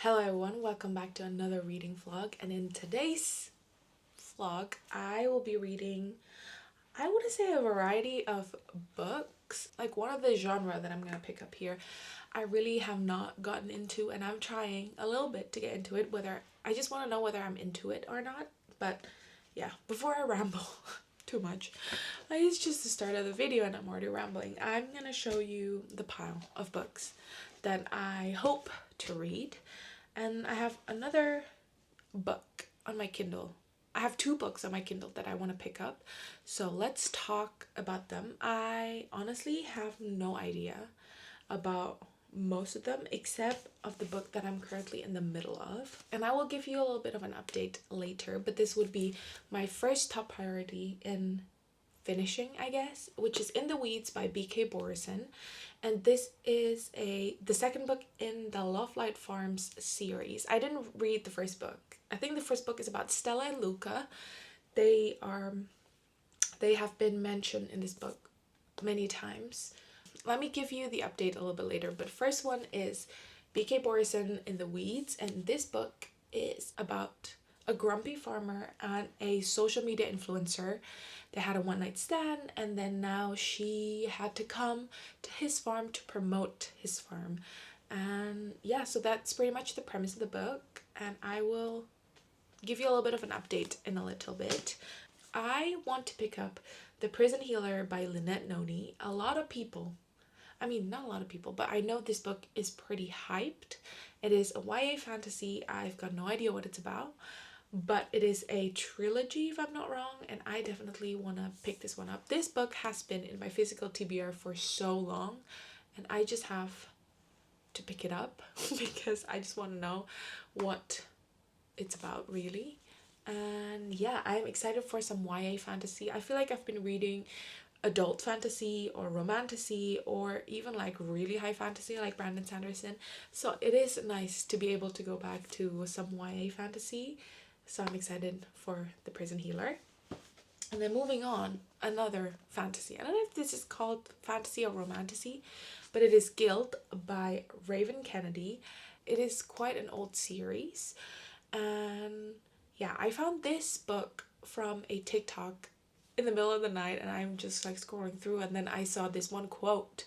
Hello everyone, welcome back to another reading vlog, and in today's vlog I will be reading, I would say, a variety of books. Like one of the genre that I'm gonna pick up here I really have not gotten into, and I'm trying a little bit to get into it. Whether I just want to know whether I'm into it or not. But yeah, before I ramble too much, it's just the start of the video and I'm already rambling. I'm gonna show you the pile of books that I hope to read, and I have another book on my Kindle. I have two books on my Kindle that I want to pick up. So let's talk about them. I honestly have no idea about most of them except of the book that I'm currently in the middle of. And I will give you a little bit of an update later, but this would be my first top priority in finishing, I guess, which is In the Weeds by B.K. Borison. And this is the second book in the Lovelight Farms series. I didn't read the first book. I think the first book is about Stella and Luca. They have been mentioned in this book many times. Let me give you the update a little bit later, but first one is B.K. Borison, In the Weeds, and this book is about a grumpy farmer and a social media influencer. They had a one-night stand, and then now she had to come to his farm to promote his farm. And yeah, so that's pretty much the premise of the book, and I will give you a little bit of an update in a little bit. I want to pick up The Prison Healer by Lynette Noni. A lot of people, I mean, not a lot of people, but I know this book is pretty hyped. It is a YA fantasy. I've got no idea what it's about, but it is a trilogy if I'm not wrong, and I definitely want to pick this one up. This book has been in my physical TBR for so long, and I just have to pick it up because I just want to know what it's about, really. And yeah, I'm excited for some YA fantasy. I feel like I've been reading adult fantasy or romantasy or even like really high fantasy like Brandon Sanderson. So it is nice to be able to go back to some YA fantasy. So I'm excited for The Prison Healer. And then moving on, another fantasy. I don't know if this is called fantasy or romantasy, but it is Guild by Raven Kennedy. It is quite an old series. And yeah, I found this book from a TikTok in the middle of the night, and I'm just like scrolling through, and then I saw this one quote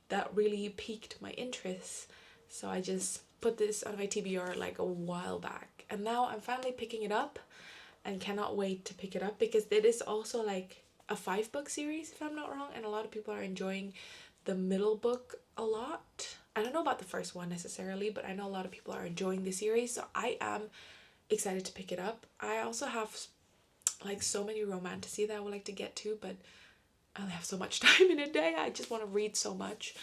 that really piqued my interest. So I just put this on my TBR like a while back, and now I'm finally picking it up and cannot wait to pick it up because it is also like a 5-book series if I'm not wrong, and a lot of people are enjoying the middle book a lot. I don't know about the first one necessarily, but I know a lot of people are enjoying the series, so I am excited to pick it up. I also have like so many romantasy that I would like to get to, but I only have so much time in a day. I just want to read so much.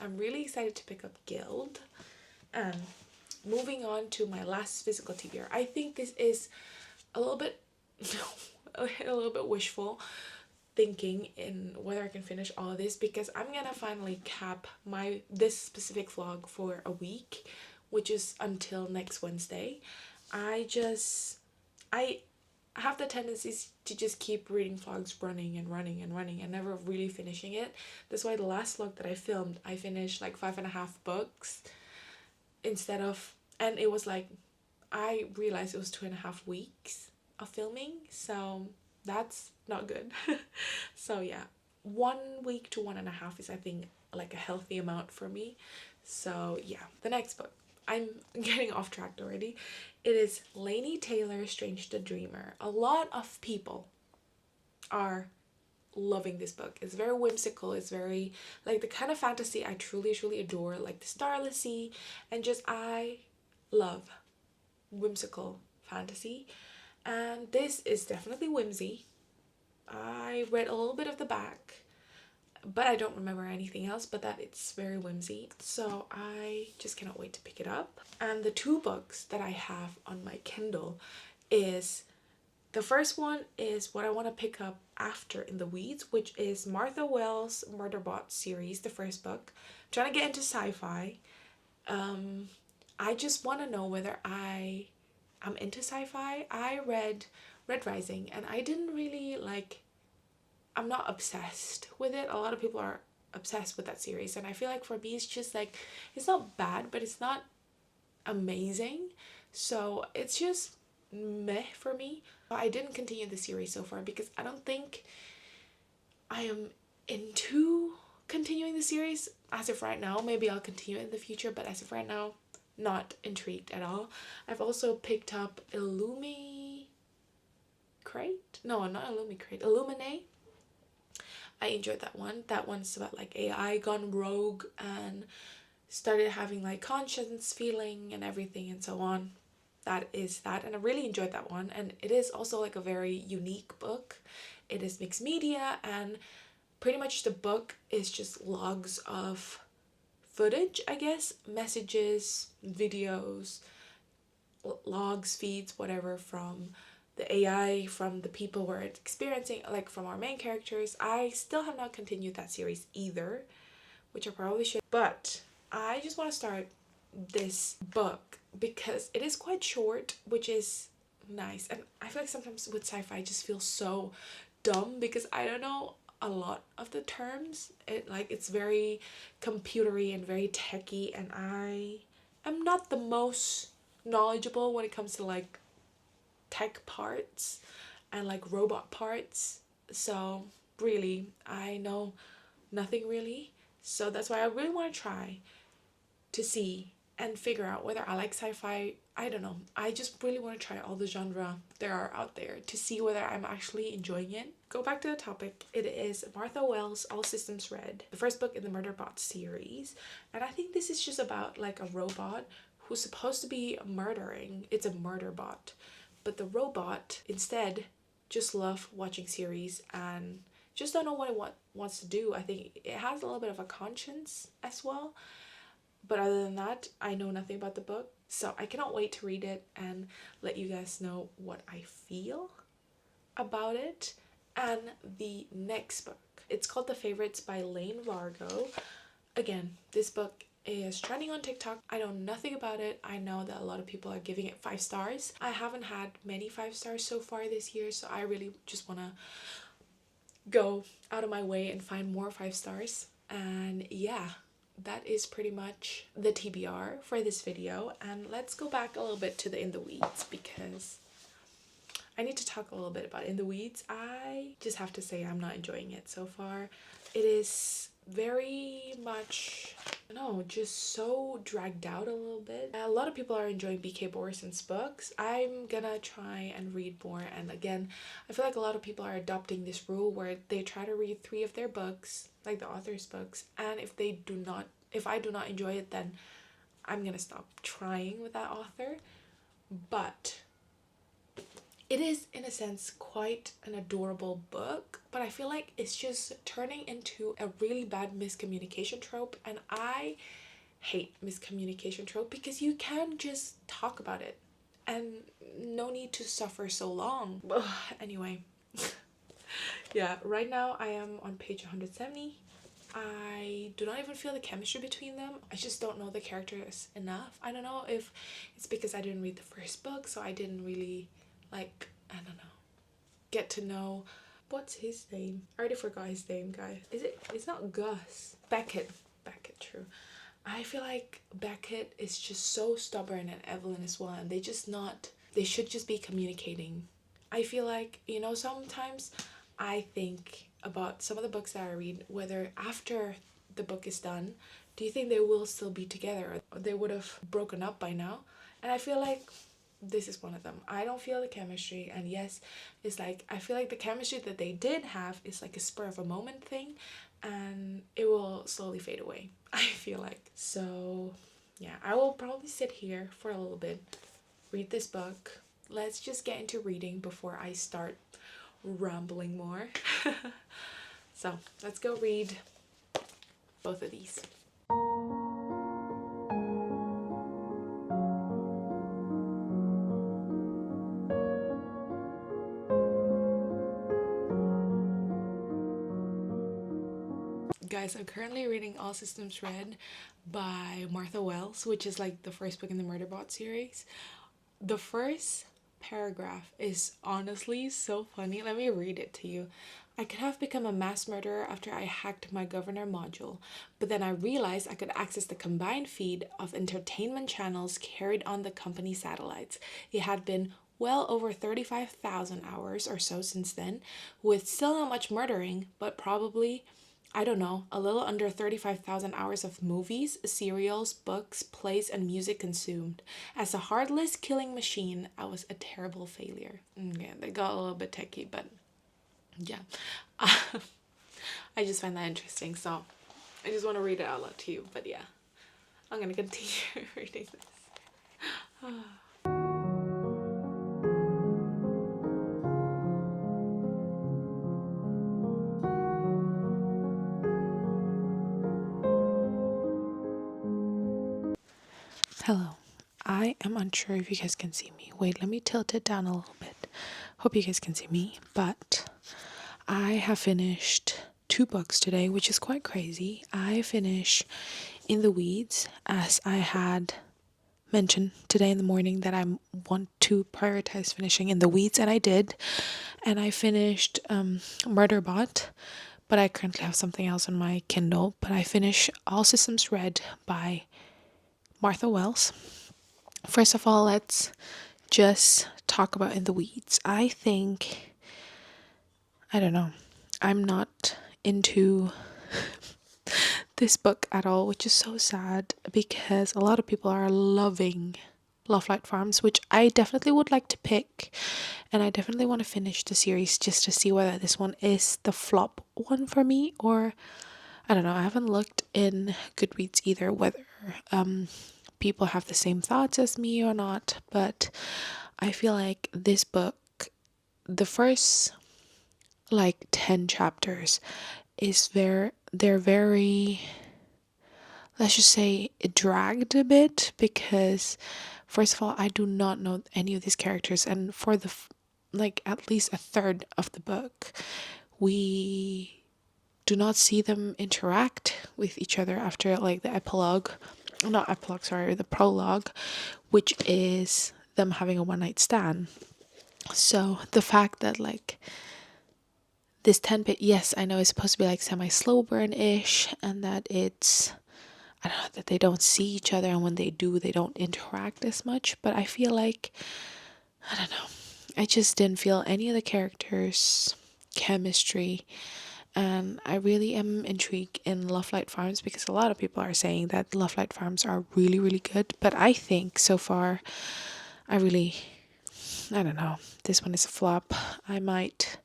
I'm really excited to pick up Guild. And moving on to my last physical TBR, I think this is a little bit a little bit wishful thinking in whether I can finish all of this, because I'm gonna finally cap this specific vlog for a week, which is until next Wednesday. I have the tendencies to just keep reading vlogs running and running and running and never really finishing it. That's why the last vlog that I filmed, I finished like 5.5 books instead of, and it was like, I realized it was 2.5 weeks of filming, so that's not good. So yeah, 1 week to 1.5 is, I think, like a healthy amount for me. So yeah, the next book, I'm getting off track already. It is Laini Taylor, Strange the Dreamer. A lot of people are loving this book. It's very whimsical. It's very like the kind of fantasy I truly adore, like the Starless Sea, and just I love whimsical fantasy. And this is definitely whimsy. I read a little bit of the back, but I don't remember anything else but that it's very whimsy. So I just cannot wait to pick it up. And the two books that I have on my Kindle is, the first one is what I want to pick up after In the Weeds, which is Martha Wells' Murderbot series, the first book. I'm trying to get into sci-fi. I just want to know whether I'm into sci-fi. I read Red Rising and I didn't really like, I'm not obsessed with it. A lot of people are obsessed with that series, and I feel like for me it's just like, it's not bad, but it's not amazing. So it's just meh for me. I didn't continue the series so far because I don't think I am into continuing the series as of right now. Maybe I'll continue in the future, but as of right now, not intrigued at all. I've also picked up Illumi Crate. No, not Illumi Crate. Illuminate. I enjoyed that one. That one's about like AI gone rogue and started having like conscience feeling and everything and so on. That is that, and I really enjoyed that one. And it is also like a very unique book. It is mixed media, and pretty much the book is just logs of footage, I guess, messages, videos, logs, feeds, whatever, from the AI, from the people we're experiencing, like from our main characters. I still have not continued that series either, which I probably should, but I just want to start this book because it is quite short, which is nice. And I feel like sometimes with sci-fi I just feel so dumb because I don't know a lot of the terms. It's very computery and very techy, and I am not the most knowledgeable when it comes to like tech parts and like robot parts. So really, I know nothing really. So that's why I really want to try to see and figure out whether I like sci-fi. I don't know. I just really want to try all the genre there are out there to see whether I'm actually enjoying it. Go back to the topic. It is Martha Wells' All Systems Red, the first book in the Murderbot series. And I think this is just about like a robot who's supposed to be murdering. It's a murder bot. But the robot instead just love watching series and just don't know what it wants to do. I think it has a little bit of a conscience as well. But other than that, I know nothing about the book. So I cannot wait to read it and let you guys know what I feel about it. And the next book, it's called The Favorites by Lane Vargo. Again, this book is trending on TikTok. I know nothing about it. I know that a lot of people are giving it 5 stars. I haven't had many 5 stars so far this year, so I really just want to go out of my way and find more 5 stars. And yeah, that is pretty much the TBR for this video. And let's go back a little bit to the In the Weeds because I need to talk a little bit about In the Weeds. I just have to say I'm not enjoying it so far. It is very much, just so dragged out a little bit. A lot of people are enjoying BK Borison's books. I'm gonna try and read more, and again, I feel like a lot of people are adopting this rule where they try to read 3 of their books, like the author's books, and if I do not enjoy it, then I'm gonna stop trying with that author. But it is, in a sense, quite an adorable book, but I feel like it's just turning into a really bad miscommunication trope, and I hate miscommunication trope because you can just talk about it and no need to suffer so long. Anyway, yeah, right now I am on page 170. I do not even feel the chemistry between them. I just don't know the characters enough. I don't know if it's because I didn't read the first book, so I didn't really get to know what's his name. I already forgot his name, guys. It's not Gus. Beckett, true. I feel like Beckett is just so stubborn, and Evelyn as well, and they should just be communicating. I feel like, sometimes I think about some of the books that I read, whether after the book is done, do you think they will still be together, or they would have broken up by now? And I feel like this is one of them. I don't feel the chemistry, and yes, it's like I feel like the chemistry that they did have is like a spur of a moment thing, and it will slowly fade away, I feel like. So yeah, I will probably sit here for a little bit, read this book. Let's just get into reading before I start rambling more. So let's go read both of these. Guys, I'm currently reading All Systems Red by Martha Wells, which is like the first book in the Murderbot series. The first paragraph is honestly so funny. Let me read it to you. I could have become a mass murderer after I hacked my governor module, but then I realized I could access the combined feed of entertainment channels carried on the company satellites. It had been well over 35,000 hours or so since then, with still not much murdering, but probably, I don't know, a little under 35,000 hours of movies, serials, books, plays, and music consumed. As a heartless killing machine, I was a terrible failure. Yeah, they got a little bit techie, but yeah. I just find that interesting, so I just want to read it out loud to you. But yeah, I'm gonna continue reading this. Hello. I am unsure if you guys can see me. Wait, let me tilt it down a little bit. Hope you guys can see me. But I have finished 2 books today, which is quite crazy. I finished In the Weeds, as I had mentioned today in the morning that I want to prioritize finishing In the Weeds, and I did. And I finished Murderbot, but I currently have something else on my Kindle. But I finished All Systems Red by Martha Wells. First of all, let's just talk about In the Weeds. I don't know, I'm not into this book at all, which is so sad because a lot of people are loving Love Light Farms, which I definitely would like to pick, and I definitely want to finish the series just to see whether this one is the flop one for me, or I don't know. I haven't looked in Goodreads either whether people have the same thoughts as me or not, but I feel like this book, the first like 10 chapters they're very, let's just say, it dragged a bit because first of all, I do not know any of these characters, and for the like at least a third of the book we do not see them interact with each other after like the the prologue, which is them having a one night stand. So the fact that like this 10 bit, yes, I know it's supposed to be like semi slow burn ish, and that it's, I don't know, that they don't see each other, and when they do, they don't interact as much. But I feel like, I don't know, I just didn't feel any of the characters' chemistry. And I really am intrigued in Love Light Farms because a lot of people are saying that Love Light Farms are really, really good. But I think so far, I don't know, this one is a flop. I might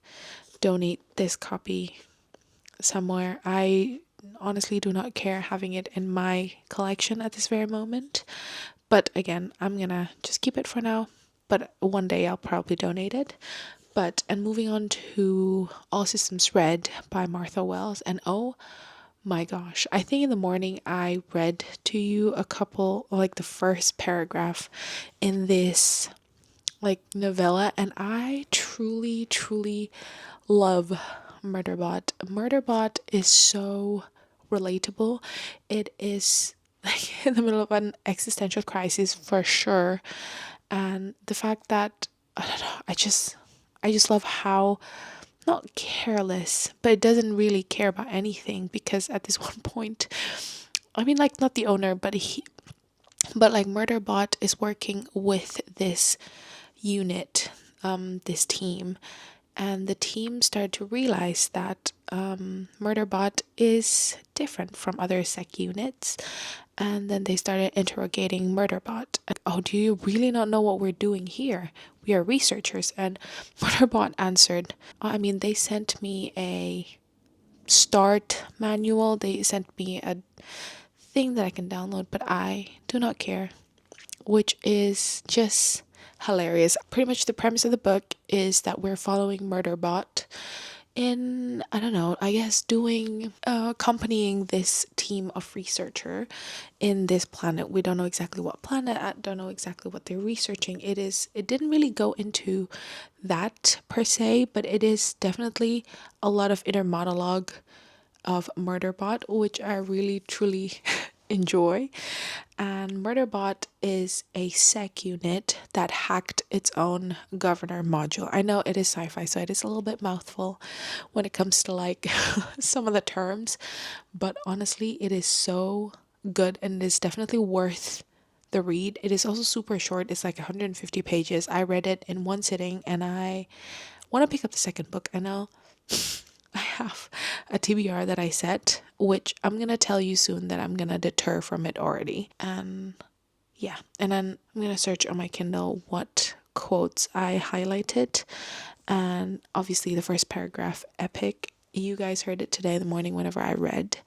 donate this copy somewhere. I honestly do not care having it in my collection at this very moment. But again, I'm gonna just keep it for now. But one day I'll probably donate it. And moving on to All Systems Red by Martha Wells. And oh my gosh, I think in the morning I read to you a couple, like the first paragraph in this like novella, and I truly, truly love Murderbot. Murderbot is so relatable. It is like in the middle of an existential crisis for sure. And the fact that, I don't know, I just love how, not careless, but it doesn't really care about anything, because at this one point, I mean, like, not the owner, but like Murderbot is working with this unit, this team, and the team started to realize that Murderbot is different from other sec units, and then they started interrogating Murderbot. Oh, do you really not know what we're doing here? We are researchers. And Murderbot answered, I mean, they sent me a start manual, they sent me a thing that I can download, but I do not care, which is just hilarious. Pretty much the premise of the book is that we're following Murderbot in, I don't know, I guess doing accompanying this team of researcher in this planet. We don't know exactly what planet, I don't know exactly what they're researching. It didn't really go into that per se, but it is definitely a lot of inner monologue of Murderbot, which I really truly enjoy. And Murderbot is a sec unit that hacked its own governor module. I know it is sci-fi, so it is a little bit mouthful when it comes to like some of the terms, but honestly, it is so good and it is definitely worth the read. It is also super short. It's like 150 pages. I read it in one sitting and I want to pick up the second book. I know I have a TBR that I set, which I'm going to tell you soon that I'm going to deter from it already. And yeah, and then I'm going to search on my Kindle what quotes I highlighted. And obviously, the first paragraph, epic. You guys heard it today in the morning whenever I read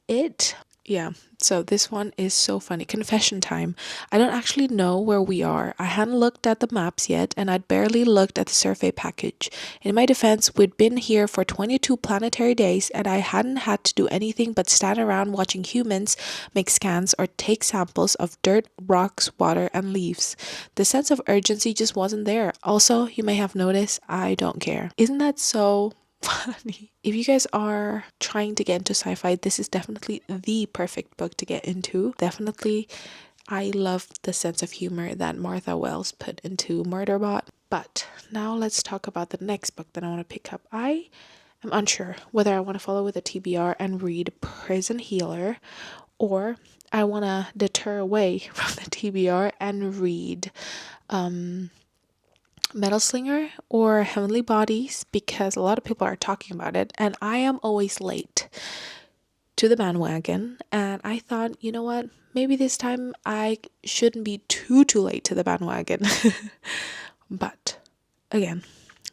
it. Yeah, so this one is so funny. Confession time. I don't actually know where we are. I hadn't looked at the maps yet, and I'd barely looked at the survey package. In my defense, we'd been here for 22 planetary days, and I hadn't had to do anything but stand around watching humans make scans or take samples of dirt, rocks, water, and leaves. The sense of urgency just wasn't there. Also, you may have noticed, I don't care. Isn't that so funny? If you guys are trying to get into sci-fi, this is definitely the perfect book to get into. Definitely, I love the sense of humor that Martha Wells put into Murderbot. But now let's talk about the next book that I want to pick up. I am unsure whether I want to follow with a TBR and read Prison Healer, or I want to deter away from the TBR and read Metal Slinger or Heavenly Bodies, because a lot of people are talking about it and I am always late to the bandwagon. And I thought, you know what, maybe this time I shouldn't be too late to the bandwagon. But again,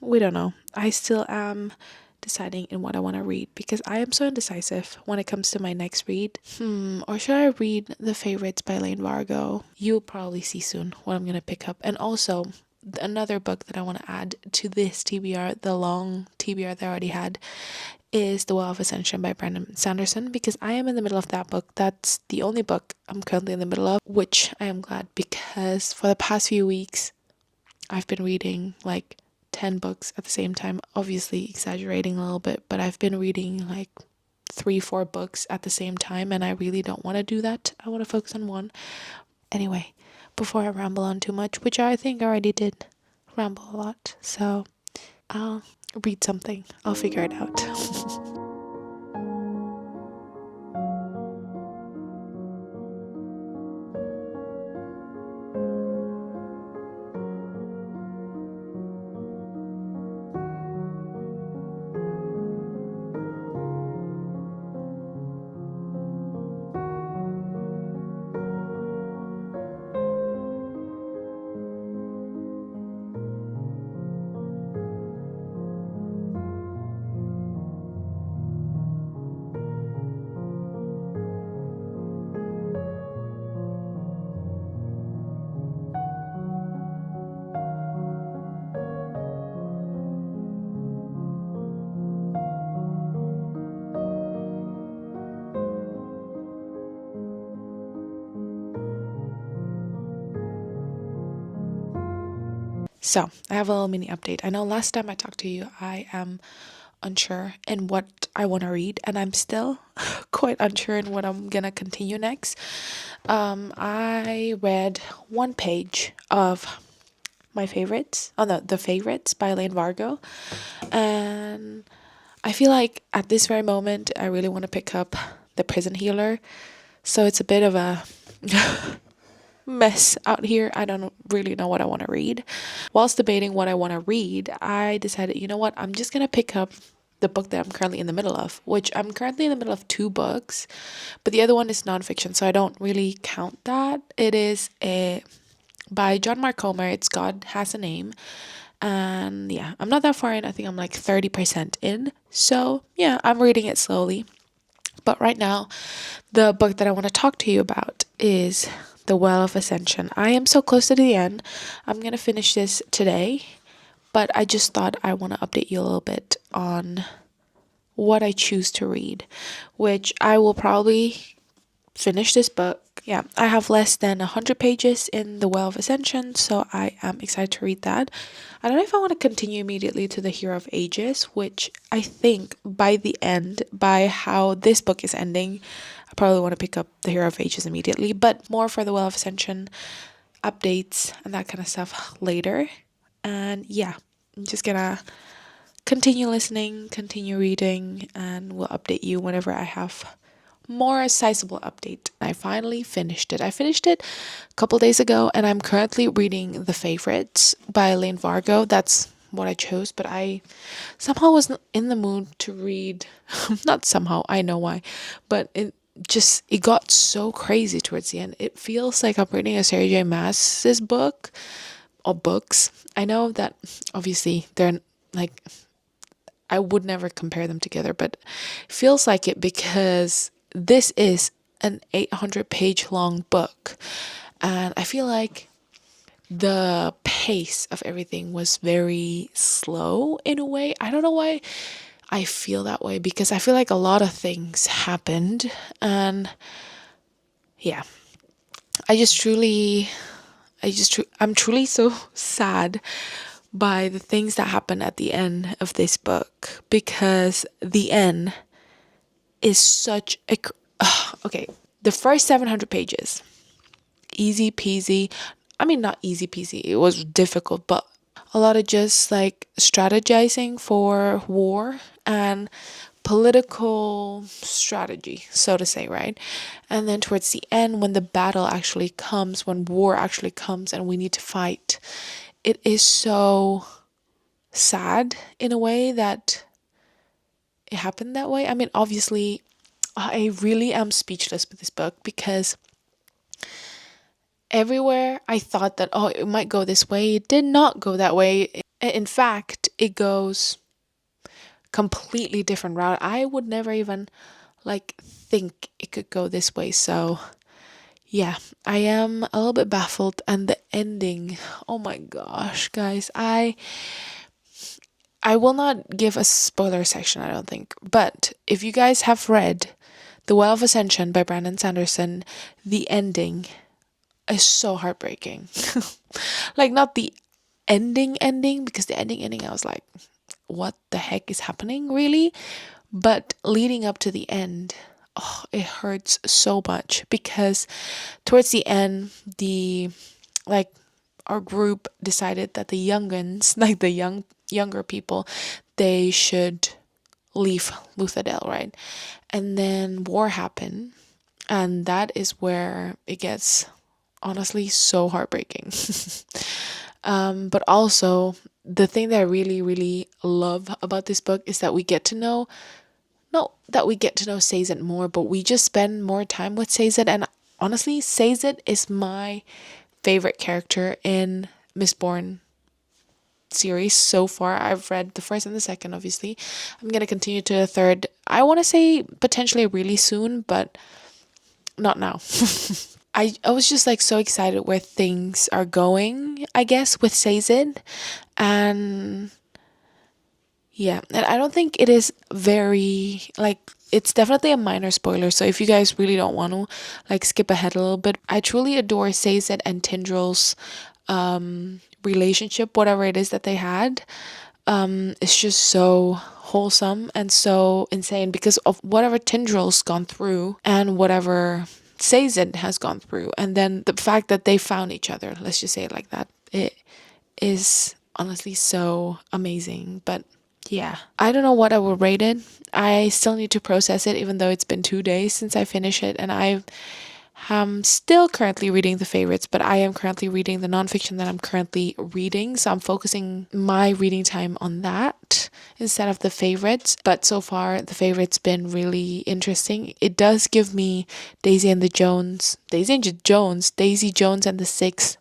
we don't know. I still am deciding in what I want to read because I am so indecisive when it comes to my next read. Or should I read The Favorites by Lane Vargo? You'll probably see soon what I'm going to pick up. And also, another book that I want to add to this TBR, the long TBR that I already had, is The Well of Ascension by Brandon Sanderson, because I am in the middle of that book. That's the only book I'm currently in the middle of, which I am glad, because for the past few weeks I've been reading like 10 books at the same time, obviously exaggerating a little bit, but I've been reading like 3-4 books at the same time, and I really don't want to do that. I want to focus on one. Anyway, before I ramble on too much, which I think I already did ramble a lot, so I'll read something. I'll figure it out. So, I have a little mini update. I know last time I talked to you, I am unsure in what I want to read, and I'm still quite unsure in what I'm gonna continue next. I read one page of my favorites, the favorites by Lane Vargo, and I feel like at this very moment I really want to pick up The Prison Healer. So it's a bit of a mess out here. I don't really know what I want to read. Whilst debating what I want to read, I decided, you know what, I'm just gonna pick up the book that I'm currently in the middle of, which I'm currently in the middle of 2 books, but the other one is nonfiction, so I don't really count that. It is by John Mark Comer. It's God Has a Name. And yeah, I'm not that far in. I think I'm like 30% in. So yeah, I'm reading it slowly. But right now, the book that I want to talk to you about is The Well of Ascension. I am so close to the end. I'm going to finish this today. But I just thought I want to update you a little bit on what I choose to read, which I will probably finish this book. Yeah, I have less than 100 pages in The Well of Ascension, so I am excited to read that. I don't know if I want to continue immediately to The Hero of Ages, which I think by the end, by how this book is ending, I probably want to pick up The Hero of Ages immediately, but more for the Well of Ascension updates and that kind of stuff later. And yeah, I'm just gonna continue listening, continue reading, and we'll update you whenever I have more sizable update. I finally finished it. I finished it a couple days ago, and I'm currently reading The Favorites by Lane Vargo. That's what I chose, but I somehow wasn't in the mood to read. Not somehow, I know why, but it got so crazy towards the end. It feels like I'm reading a Sarah J. Maas's book or books. I know that obviously they're like, I would never compare them together, but it feels like it because this is an 800-page long book, and I feel like the pace of everything was very slow in a way. I don't know why I feel that way, because I feel like a lot of things happened, and yeah, I'm truly so sad by the things that happen at the end of this book, because the end is such a okay, the first 700 pages, easy peasy. I mean, not easy peasy, it was difficult, but a lot of just like strategizing for war and political strategy, so to say, right? And then towards the end, when the battle actually comes, when war actually comes and we need to fight, it is so sad in a way that it happened that way. I mean, obviously, I really am speechless with this book, because everywhere I thought that, oh, it might go this way, it did not go that way. In fact, it goes completely different route. I would never even like think it could go this way. So yeah, I am a little bit baffled. And the ending, oh my gosh, guys, I will not give a spoiler section, I don't think. But if you guys have read The Well of Ascension by Brandon Sanderson, the ending is so heartbreaking. Like, not the ending, because the ending, I was like, what the heck is happening, really? But leading up to the end, oh, it hurts so much, because towards the end, like, our group decided that the youngins, like the younger people, they should leave Luthadel, right? And then war happened, and that is where it gets honestly so heartbreaking. But also, the thing that I really, really love about this book is that we get to know, not that we get to know Sazed more, but we just spend more time with Sazed. And honestly, Sazed is my favorite character in Mistborn series so far. I've read the first and the second, obviously. I'm gonna continue to the third. I want to say potentially really soon, but not now. I was just like so excited where things are going, I guess, with Sazed. And yeah, and I don't think it is very like, it's definitely a minor spoiler. So if you guys really don't want to like skip ahead a little bit, I truly adore Sazed and Tindrill's relationship, whatever it is that they had. It's just so wholesome and so insane because of whatever Tindrill's gone through and whatever Sazed has gone through, and then the fact that they found each other, let's just say it like that, it is honestly so amazing. But yeah, I don't know what I will rate it. I still need to process it, even though it's been 2 days since I finished it, and I'm still currently reading The Favorites, but I am currently reading the nonfiction that I'm currently reading. So I'm focusing my reading time on that instead of The Favorites. But so far, The Favorites been really interesting. It does give me Daisy and the Jones, Daisy Jones and the Six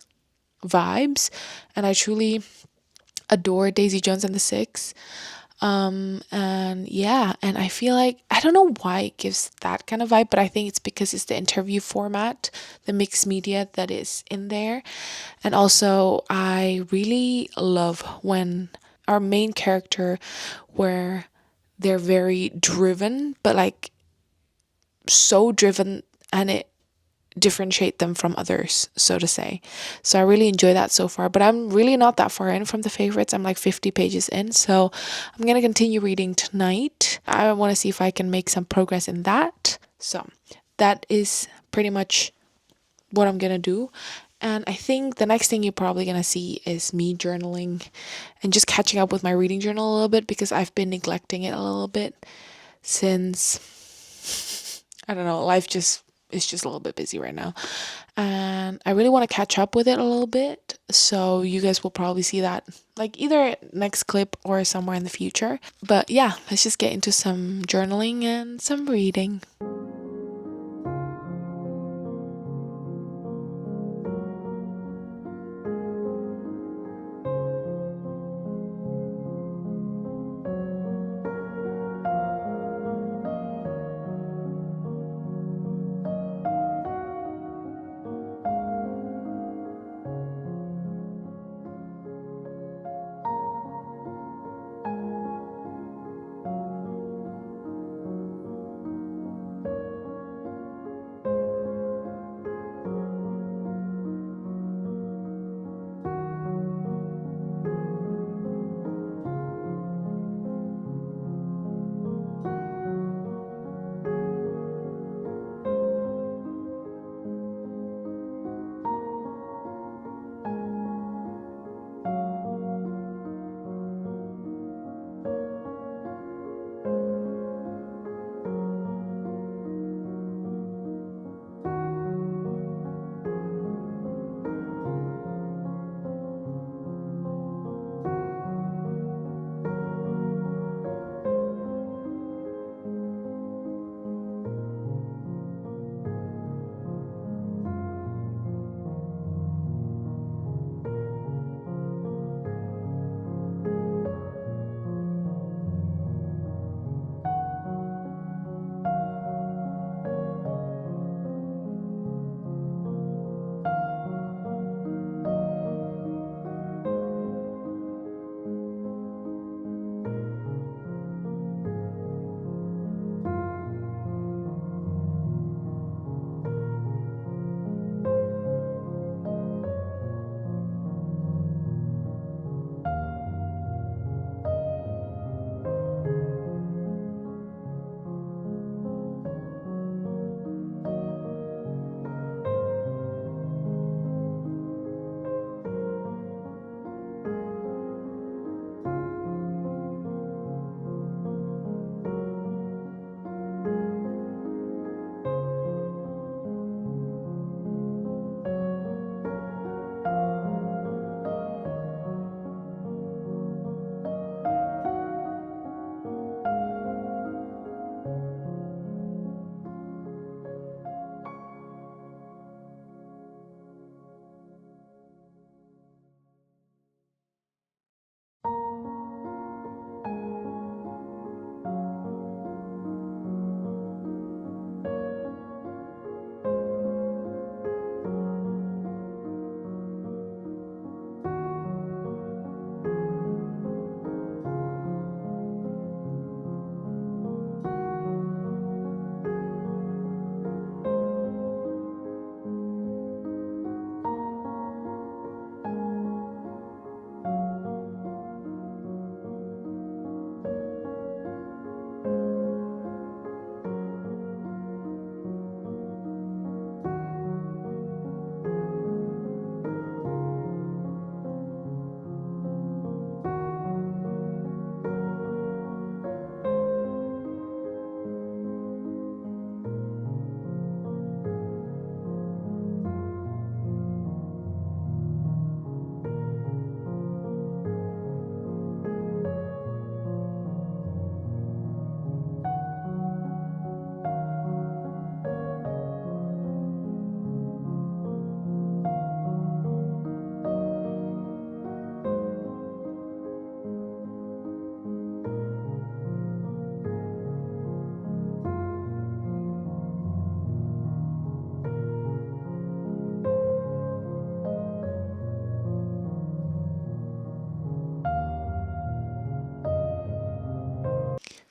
vibes. And I truly adore Daisy Jones and the Six. And yeah, and I feel like, I don't know why it gives that kind of vibe, but I think it's because it's the interview format, the mixed media that is in there. And also, I really love when our main character, where they're very driven, but like so driven, and it differentiate them from others, so to say. So I really enjoy that so far, but I'm really not that far in from The Favorites. I'm like 50 pages in, so I'm gonna continue reading tonight. I want to see if I can make some progress in that. So that is pretty much what I'm gonna do. And I think the next thing you're probably gonna see is me journaling and just catching up with my reading journal a little bit because I've been neglecting it a little bit since I don't know, life just is just a little bit busy right now. And I really want to catch up with it a little bit. So you guys will probably see that like either next clip or somewhere in the future. But yeah, let's just get into some journaling and some reading.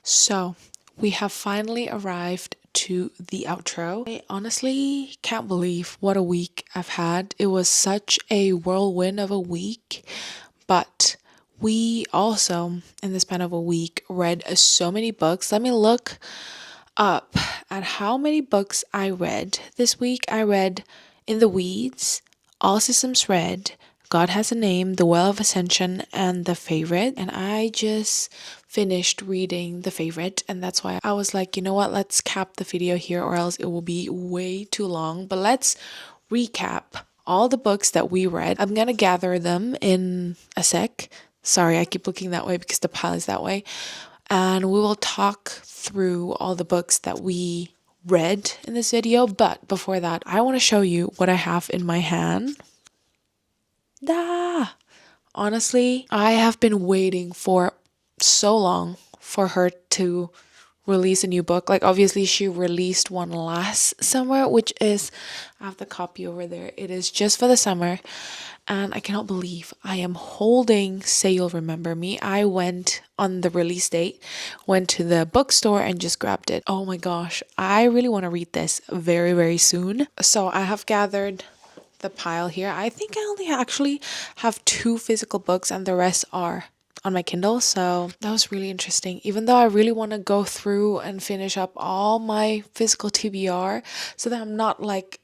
So, we have finally arrived to the outro. I honestly can't believe what a week I've had. It was such a whirlwind of a week, but we also, in the span of a week, read so many books. Let me look. up at how many books I read this week. I read In the Weeds, All Systems Red, God Has a Name, The Well of Ascension, and The Favorite. And I just finished reading The Favorite, and that's why I was like, you know what, let's cap the video here or else it will be way too long. But let's recap all the books that we read. I'm gonna gather them in a sec. Sorry, I keep looking that way because the pile is that way. And we will talk through all the books that we read in this video. But before that, I want to show you what I have in my hand. Da! Honestly, I have been waiting for so long for her to release a new book. Like, obviously, she released one last summer, which is, I have the copy over there. It is just for the summer. And I cannot believe I am holding Say You'll Remember Me. I went on the release date, went to the bookstore and just grabbed it. Oh my gosh, I really want to read this very, very soon. So I have gathered the pile here. I think I only actually have 2 physical books and the rest are on my Kindle. So that was really interesting. Even though I really want to go through and finish up all my physical TBR so that I'm not like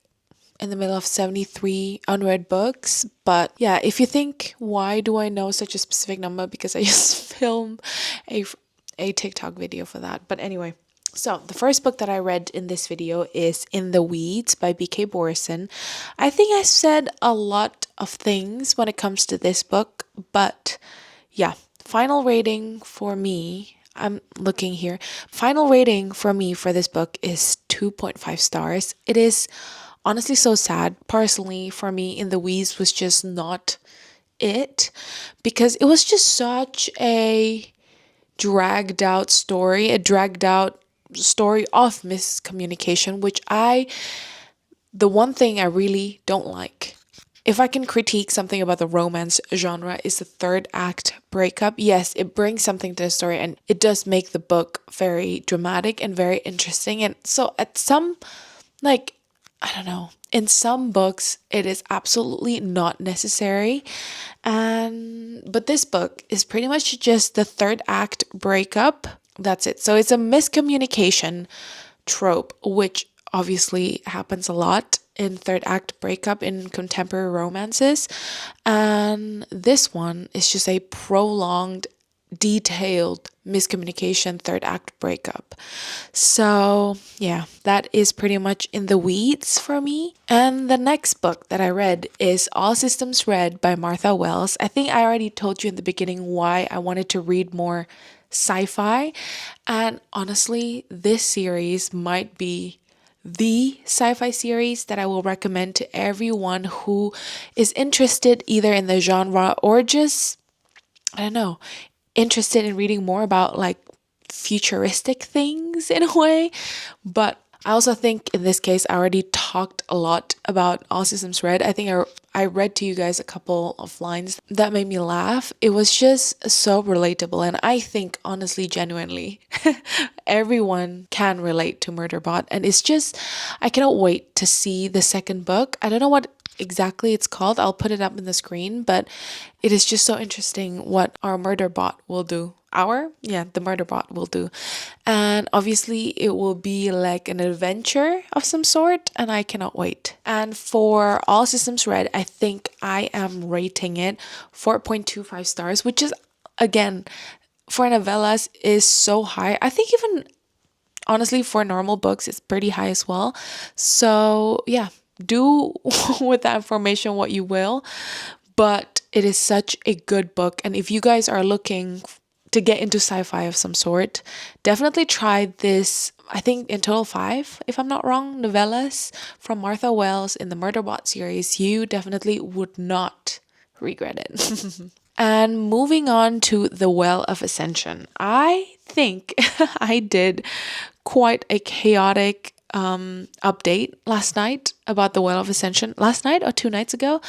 in the middle of 73 unread books. But yeah, if you think, why do I know such a specific number? Because I just filmed a TikTok video for that. But anyway, so the first book that I read in this video is In the Weeds by B.K. Borison. I think I said a lot of things when it comes to this book, but yeah, final rating for me, I'm looking here. Final rating for me for this book is 2.5 stars. It is honestly so sad. Personally, for me, In the Weeds was just not it because it was just such a dragged out story, a dragged out story of miscommunication, which the one thing I really don't like. If I can critique something about the romance genre is the third act breakup. Yes, it brings something to the story and it does make the book very dramatic and very interesting. And so at some, like, I don't know, in some books it is absolutely not necessary. But this book is pretty much just the third act breakup. That's it. So it's a miscommunication trope, which obviously happens a lot in third act breakup in contemporary romances. And this one is just a prolonged, detailed miscommunication third act breakup. So yeah, that is pretty much In the Weeds for me. And the next book that I read is All Systems Red by Martha Wells. I think I already told you in the beginning why I wanted to read more sci-fi, and honestly this series might be the sci-fi series that I will recommend to everyone who is interested either in the genre or just, I don't know, interested in reading more about like futuristic things in a way. But I also think in this case, I already talked a lot about All Systems Red. I think I read to you guys a couple of lines that made me laugh. It was just so relatable. And I think, honestly, genuinely, everyone can relate to Murderbot. And it's just, I cannot wait to see the second book. I don't know what exactly it's called. I'll put it up in the screen. But it is just so interesting what our Murderbot will do. The Murderbot will do. And obviously it will be like an adventure of some sort and I cannot wait. And for All Systems Red, I think I am rating it 4.25 stars, which is, again, for novellas is so high. I think even honestly for normal books it's pretty high as well. So yeah, do with that information what you will, but it is such a good book. And if you guys are looking to get into sci-fi of some sort, definitely try this. I think in total 5, if I'm not wrong, novellas from Martha Wells in the Murderbot series. You definitely would not regret it. And moving on to The Well of Ascension. I think I did quite a chaotic update last night about The Well of Ascension. Last night or 2 nights ago,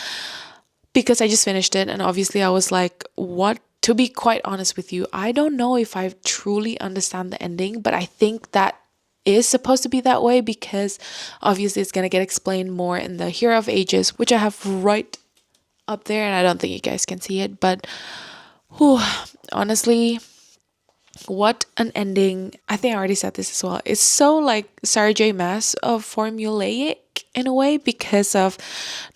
because I just finished it and obviously I was like, what? To be quite honest with you, I don't know if I truly understand the ending, but I think that is supposed to be that way because obviously it's going to get explained more in the Hero of Ages, which I have right up there and I don't think you guys can see it, but honestly, What an ending. I think I already said this as well. It's so like Sarah J. Maas of formulaic in a way, because of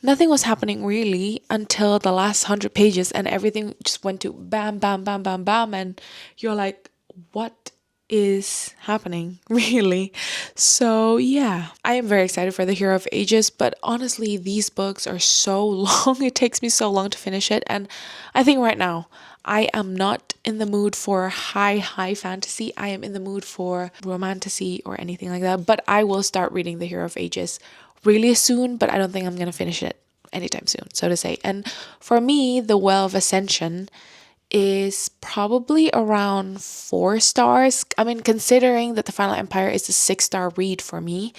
nothing was happening really until the last 100 pages, and everything just went to bam, bam, bam, bam, bam. And you're like, what is happening really? So yeah, I am very excited for The Hero of Ages, but honestly, these books are so long. It takes me so long to finish it. And I think right now I am not in the mood for high fantasy. I am in the mood for romantasy or anything like that. But I will start reading The Hero of Ages really soon, but I don't think I'm going to finish it anytime soon, so to say. And for me, The Well of Ascension is probably around 4 stars. I mean, considering that The Final Empire is a 6-star read for me,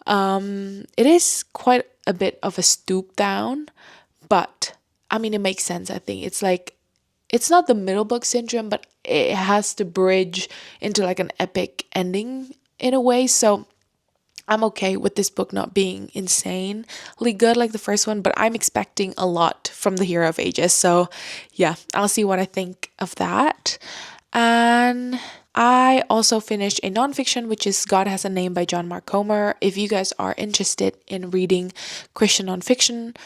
it is quite a bit of a stoop down, but I mean, it makes sense. I think it's like, it's not the middle book syndrome, but it has to bridge into like an epic ending in a way. So I'm okay with this book not being insanely good like the first one, but I'm expecting a lot from The Hero of Ages. So yeah, I'll see what I think of that. And I also finished a nonfiction, which is God Has a Name by John Mark Comer. If you guys are interested in reading Christian nonfiction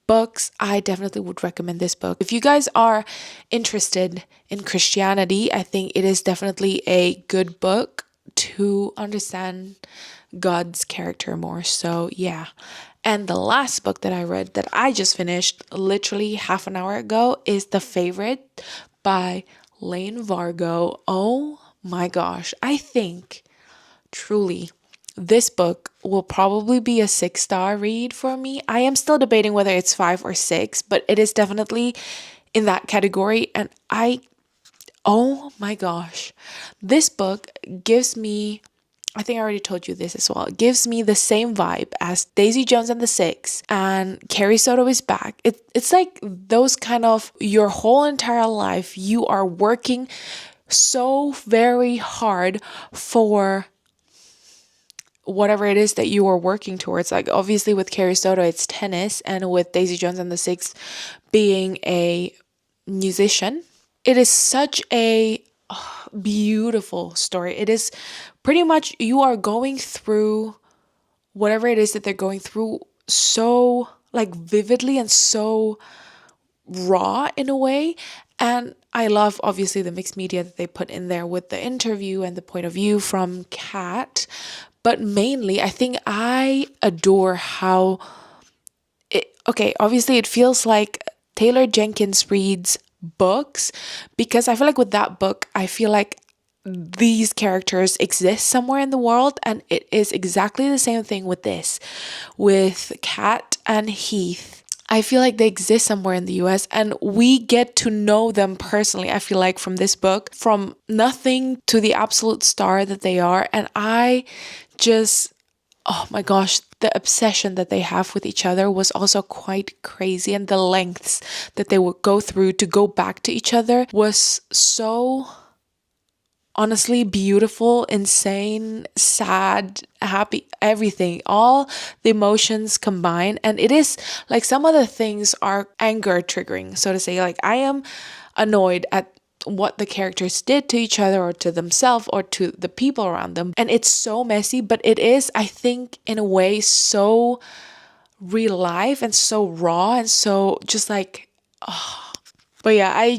books, I definitely would recommend this book. If you guys are interested in Christianity, I think it is definitely a good book to understand God's character more. So yeah. And the last book that I read that I just finished literally half an hour ago is The Favorite by Lane Vargo. Oh my gosh. I think truly this book will probably be a 6-star read for me. I am still debating whether it's 5 or 6, but it is definitely in that category. And oh my gosh, this book gives me, I think I already told you this as well, it gives me the same vibe as Daisy Jones and the Six and Carrie Soto is Back. It's like those kind of, your whole entire life, you are working so very hard for whatever it is that you are working towards. Like obviously with Carrie Soto, it's tennis, and with Daisy Jones and the Six being a musician. It is such a beautiful story. It is pretty much, you are going through whatever it is that they're going through so like vividly and so raw in a way. And I love obviously the mixed media that they put in there with the interview and the point of view from Kat. But mainly, I think I adore how okay, obviously it feels like Taylor Jenkins Reid's books, because I feel like with that book, I feel like these characters exist somewhere in the world, and it is exactly the same thing with this, with Kat and Heath. I feel like they exist somewhere in the US, and we get to know them personally, I feel like, from this book, from nothing to the absolute star that they are. And I just, oh my gosh, the obsession that they have with each other was also quite crazy. And the lengths that they would go through to go back to each other was so honestly beautiful, insane, sad, happy, everything, all the emotions combined. And it is like, some of the things are anger triggering, so to say. Like I am annoyed at what the characters did to each other or to themselves or to the people around them. And it's so messy, but it is, I think, in a way so real life and so raw and so just like, oh. But yeah,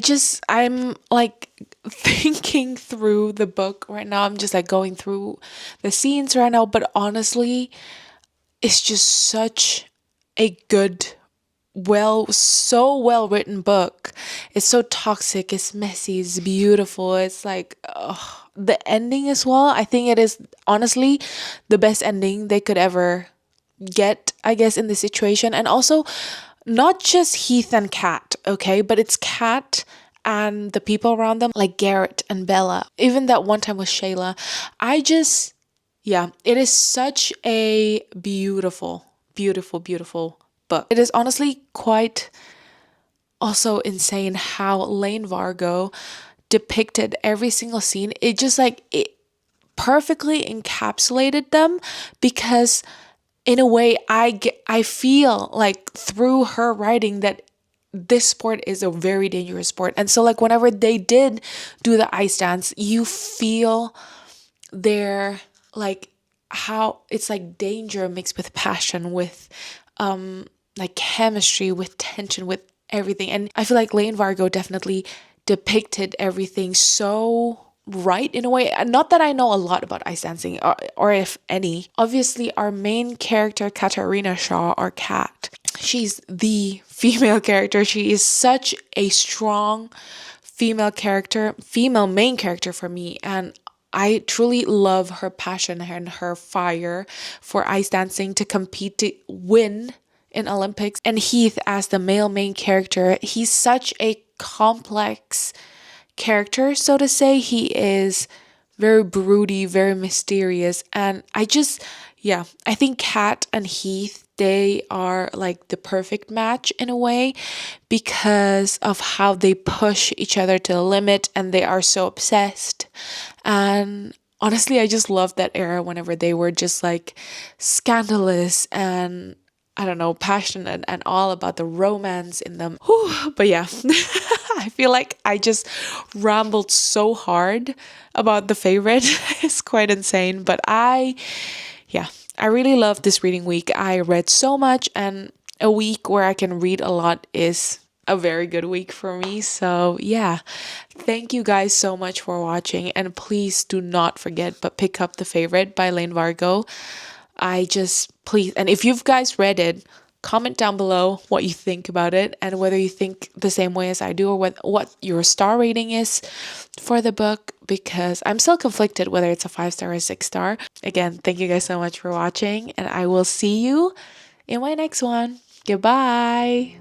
I'm like thinking through the book right now. I'm just like going through the scenes right now. But honestly, it's just such a good, so well written book. It's so toxic, it's messy, it's beautiful. It's like, the ending as well. I think it is honestly the best ending they could ever get, I guess, in this situation. And also, not just Heath and Kat, okay, but it's Kat and the people around them, like Garrett and Bella. Even that one time with Shayla. Yeah, it is such a beautiful, beautiful, beautiful book. It is honestly quite also insane how Lane Vargo depicted every single scene. It just like, it perfectly encapsulated them, because in a way I feel like through her writing that this sport is a very dangerous sport. And so like whenever they did do the ice dance, you feel their like how it's like danger mixed with passion, with like chemistry, with tension, with everything. And I feel like Lane Vargo definitely depicted everything so right in a way. Not that I know a lot about ice dancing, or if any. Obviously, our main character, Katarina Shaw, or Kat, she's the female character. She is such a strong female character, female main character for me. And I truly love her passion and her fire for ice dancing to compete to win in Olympics. And Heath, as the male main character, he's such a complex character, so to say. He is very broody, very mysterious. And I think Kat and Heath, they are like the perfect match in a way because of how they push each other to the limit and they are so obsessed. And honestly, I just love that era whenever they were just like scandalous and I don't know, passionate and all about the romance in them. Whew, but yeah, I feel like I just rambled so hard about The Favorite. It's quite insane. But yeah, I really love this reading week. I read so much, and a week where I can read a lot is a very good week for me. So yeah, thank you guys so much for watching. And please do not forget but pick up The Favorite by Lane Vargo. Please, and if you've guys read it, comment down below what you think about it and whether you think the same way as I do or what your star rating is for the book, because I'm still conflicted whether it's a 5-star or a 6-star. Again, thank you guys so much for watching, and I will see you in my next one. Goodbye.